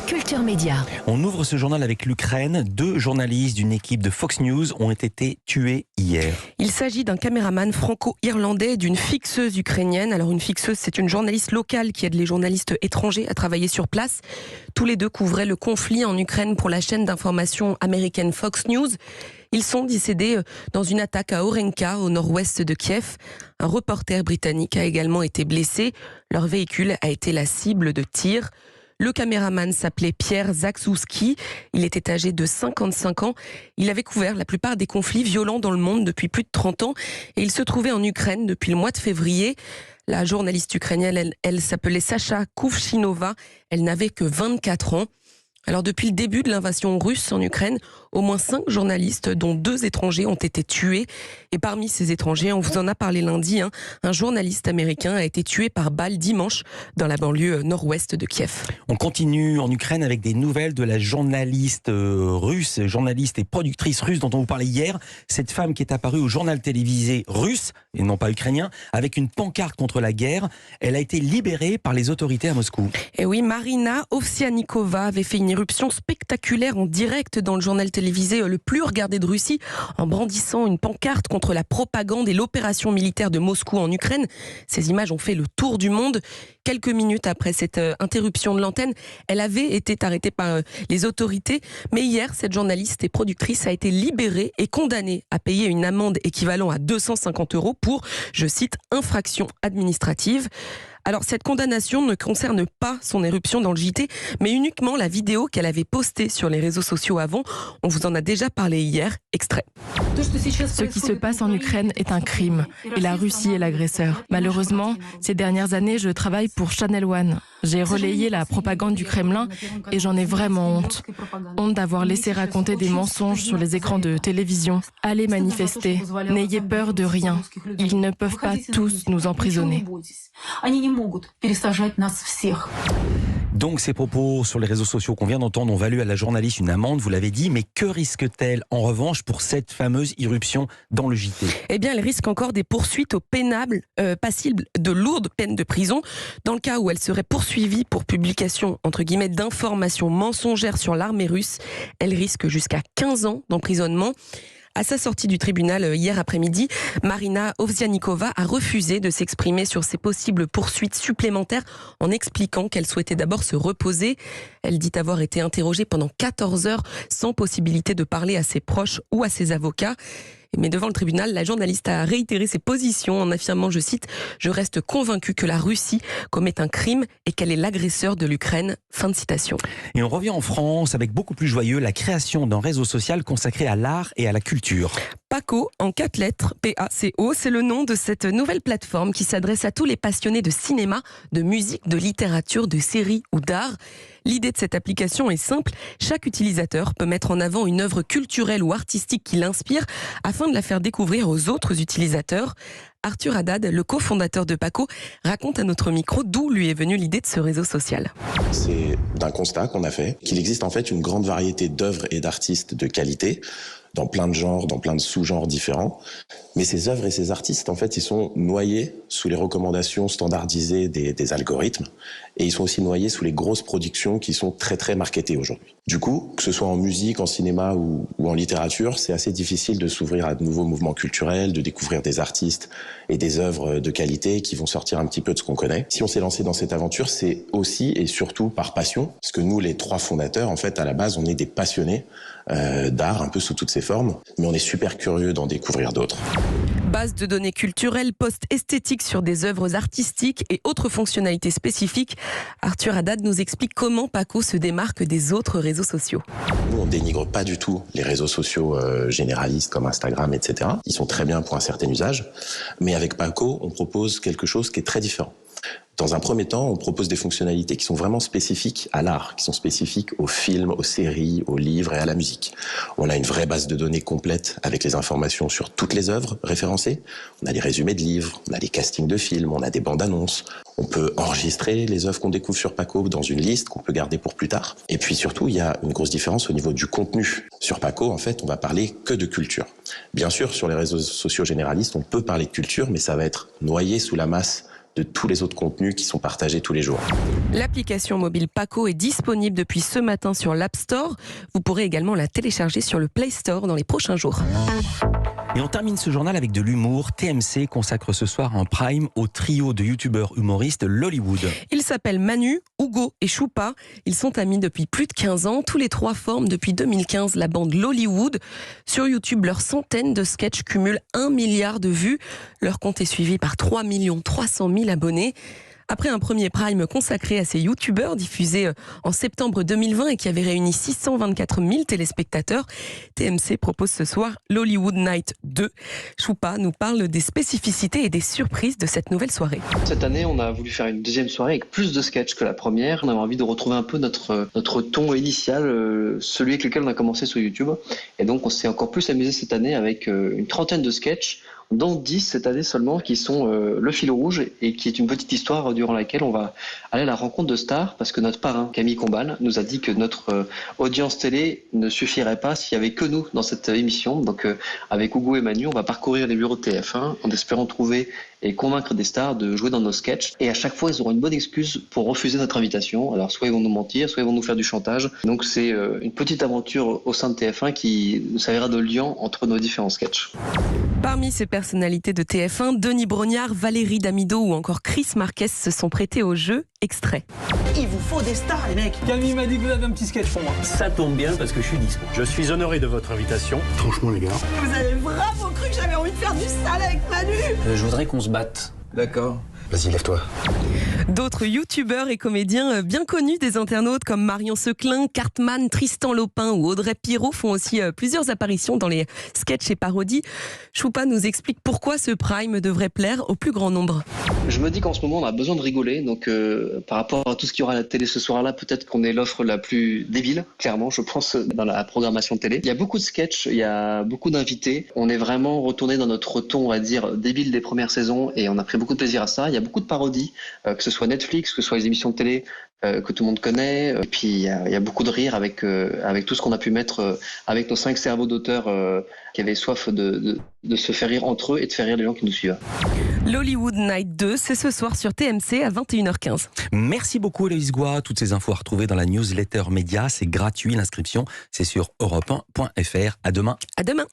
Culture Média. On ouvre ce journal avec l'Ukraine. 2 journalistes d'une équipe de Fox News ont été tués hier. Il s'agit d'un caméraman franco-irlandais et d'une fixeuse ukrainienne. Alors une fixeuse, c'est une journaliste locale qui aide les journalistes étrangers à travailler sur place. Tous les deux couvraient le conflit en Ukraine pour la chaîne d'information américaine Fox News. Ils sont décédés dans une attaque à Orenka, au nord-ouest de Kiev. Un reporter britannique a également été blessé. Leur véhicule a été la cible de tirs. Le caméraman s'appelait Pierre Zakrzewski. Il était âgé de 55 ans. Il avait couvert la plupart des conflits violents dans le monde depuis plus de 30 ans. Et il se trouvait en Ukraine depuis le mois de février. La journaliste ukrainienne, elle s'appelait Sacha Kuvshinova. Elle n'avait que 24 ans. Alors depuis le début de l'invasion russe en Ukraine, au moins 5 journalistes, dont 2 étrangers, ont été tués. Et parmi ces étrangers, on vous en a parlé lundi, un journaliste américain a été tué par balle dimanche dans la banlieue nord-ouest de Kiev. On continue en Ukraine avec des nouvelles de la journaliste russe, journaliste et productrice russe dont on vous parlait hier. Cette femme qui est apparue au journal télévisé russe, et non pas ukrainien, avec une pancarte contre la guerre. Elle a été libérée par les autorités à Moscou. Et oui, Marina Ovsianikova avait fait une éruption spectaculaire en direct dans le journal télévisé le plus regardé de Russie, en brandissant une pancarte contre la propagande et l'opération militaire de Moscou en Ukraine. Ces images ont fait le tour du monde. Quelques minutes après cette interruption de l'antenne, elle avait été arrêtée par les autorités. Mais hier, cette journaliste et productrice a été libérée et condamnée à payer une amende équivalent à 250 € pour, je cite, infraction administrative. Alors cette condamnation ne concerne pas son éruption dans le JT, mais uniquement la vidéo qu'elle avait postée sur les réseaux sociaux avant. On vous en a déjà parlé hier, extrait. Ce qui se passe en Ukraine est un crime et la Russie est l'agresseur. Malheureusement, ces dernières années, je travaille pour Channel One. J'ai relayé la propagande du Kremlin et j'en ai vraiment honte. Honte d'avoir laissé raconter des mensonges sur les écrans de télévision. Allez manifester, n'ayez peur de rien. Ils ne peuvent pas tous nous emprisonner. Donc ces propos sur les réseaux sociaux qu'on vient d'entendre ont valu à la journaliste une amende, vous l'avez dit, mais que risque-t-elle en revanche pour cette fameuse irruption dans le JT ? Eh bien, elle risque encore des poursuites au pénal, passibles de lourdes peines de prison. Dans le cas où elle serait poursuivie pour publication, entre guillemets, d'informations mensongères sur l'armée russe, elle risque jusqu'à 15 ans d'emprisonnement. À sa sortie du tribunal hier après-midi, Marina Ovsianikova a refusé de s'exprimer sur ces possibles poursuites supplémentaires en expliquant qu'elle souhaitait d'abord se reposer. Elle dit avoir été interrogée pendant 14 heures sans possibilité de parler à ses proches ou à ses avocats. Mais devant le tribunal, la journaliste a réitéré ses positions en affirmant, je cite, « Je reste convaincue que la Russie commet un crime et qu'elle est l'agresseur de l'Ukraine ». Fin de citation. Et on revient en France avec beaucoup plus joyeux, la création d'un réseau social consacré à l'art et à la culture. Paco, en 4 lettres, P-A-C-O, c'est le nom de cette nouvelle plateforme qui s'adresse à tous les passionnés de cinéma, de musique, de littérature, de séries ou d'art. L'idée de cette application est simple. Chaque utilisateur peut mettre en avant une œuvre culturelle ou artistique qui l'inspire afin de la faire découvrir aux autres utilisateurs. Arthur Haddad, le cofondateur de Paco, raconte à notre micro d'où lui est venue l'idée de ce réseau social. C'est d'un constat qu'on a fait qu'il existe en fait une grande variété d'œuvres et d'artistes de qualité dans plein de genres, dans plein de sous-genres différents. Mais ces œuvres et ces artistes, en fait, ils sont noyés sous les recommandations standardisées des algorithmes. Et ils sont aussi noyés sous les grosses productions qui sont très, très marketées aujourd'hui. Du coup, que ce soit en musique, en cinéma ou en littérature, c'est assez difficile de s'ouvrir à de nouveaux mouvements culturels, de découvrir des artistes et des œuvres de qualité qui vont sortir un petit peu de ce qu'on connaît. Si on s'est lancé dans cette aventure, c'est aussi et surtout par passion. Parce que nous, les 3 fondateurs, en fait, à la base, on est des passionnés d'art, un peu sous toutes ses formes. Mais on est super curieux d'en découvrir d'autres. Base de données culturelles, posts esthétiques sur des œuvres artistiques et autres fonctionnalités spécifiques. Arthur Haddad nous explique comment Paco se démarque des autres réseaux sociaux. Nous, on dénigre pas du tout les réseaux sociaux généralistes comme Instagram, etc. Ils sont très bien pour un certain usage. Mais avec Paco, on propose quelque chose qui est très différent. Dans un premier temps, on propose des fonctionnalités qui sont vraiment spécifiques à l'art, qui sont spécifiques aux films, aux séries, aux livres et à la musique. On a une vraie base de données complète avec les informations sur toutes les œuvres référencées. On a des résumés de livres, on a des castings de films, on a des bandes annonces. On peut enregistrer les œuvres qu'on découvre sur Paco dans une liste qu'on peut garder pour plus tard. Et puis surtout, il y a une grosse différence au niveau du contenu. Sur Paco, en fait, on va parler que de culture. Bien sûr, sur les réseaux sociaux généralistes, on peut parler de culture, mais ça va être noyé sous la masse de tous les autres contenus qui sont partagés tous les jours. L'application mobile Paco est disponible depuis ce matin sur l'App Store. Vous pourrez également la télécharger sur le Play Store dans les prochains jours. Et on termine ce journal avec de l'humour. TMC consacre ce soir un prime au trio de youtubeurs humoristes Lollywood. Ils s'appellent Manu, Hugo et Choupa. Ils sont amis depuis plus de 15 ans. Tous les trois forment depuis 2015 la bande Lollywood. Sur YouTube, leurs centaines de sketchs cumulent 1 milliard de vues. Leur compte est suivi par 3 300 000 abonnés. Après un premier prime consacré à ces youtubeurs diffusé en septembre 2020 et qui avait réuni 624 000 téléspectateurs, TMC propose ce soir l'Hollywood Night 2. Choupa nous parle des spécificités et des surprises de cette nouvelle soirée. Cette année, on a voulu faire une deuxième soirée avec plus de sketchs que la première. On avait envie de retrouver un peu notre ton initial, celui avec lequel on a commencé sur YouTube. Et donc, on s'est encore plus amusé cette année avec une trentaine de sketchs, dont 10 cette année seulement, qui sont le fil rouge et qui est une petite histoire durant laquelle on va aller à la rencontre de stars, parce que notre parrain, Camille Combal, nous a dit que notre audience télé ne suffirait pas s'il n'y avait que nous dans cette émission. Donc avec Hugo et Manu, on va parcourir les bureaux de TF1 en espérant trouver et convaincre des stars de jouer dans nos sketchs. Et à chaque fois, ils auront une bonne excuse pour refuser notre invitation. Alors soit ils vont nous mentir, soit ils vont nous faire du chantage. Donc c'est une petite aventure au sein de TF1 qui nous servira de lien entre nos différents sketchs. Parmi ces personnalités de TF1, Denis Brognard, Valérie Damido ou encore Chris Marquez se sont prêtés au jeu. Extrait. Il vous faut des stars, les mecs. Camille m'a dit que vous avez un petit sketch pour moi. Ça tombe bien parce que je suis dispo. Je suis honoré de votre invitation. Franchement, les gars. Vous avez vraiment cru que j'avais envie de faire du sale avec Manu? Je voudrais qu'on se batte. D'accord. Vas-y, lève-toi. D'autres youtubeurs et comédiens bien connus des internautes comme Marion Seclin, Cartman, Tristan Lopin ou Audrey Pirot font aussi plusieurs apparitions dans les sketchs et parodies. Choupa nous explique pourquoi ce prime devrait plaire au plus grand nombre. Je me dis qu'en ce moment, on a besoin de rigoler. Donc par rapport à tout ce qu'il y aura à la télé ce soir-là, peut-être qu'on est l'offre la plus débile, clairement, je pense, dans la programmation télé. Il y a beaucoup de sketchs, il y a beaucoup d'invités. On est vraiment retourné dans notre ton, on va dire, débile des premières saisons et on a pris beaucoup de plaisir à ça. Il y a beaucoup de parodies, que ce soit Netflix, que ce soit les émissions de télé que tout le monde connaît. Et puis il y a beaucoup de rire avec tout ce qu'on a pu mettre avec nos 5 cerveaux d'auteurs qui avaient soif de se faire rire entre eux et de faire rire les gens qui nous suivent. L'Hollywood Night 2, c'est ce soir sur TMC à 21h15. Merci beaucoup Héloïse Goua. Toutes ces infos à retrouver dans la newsletter média. C'est gratuit, l'inscription c'est sur europe1.fr. À demain. À demain.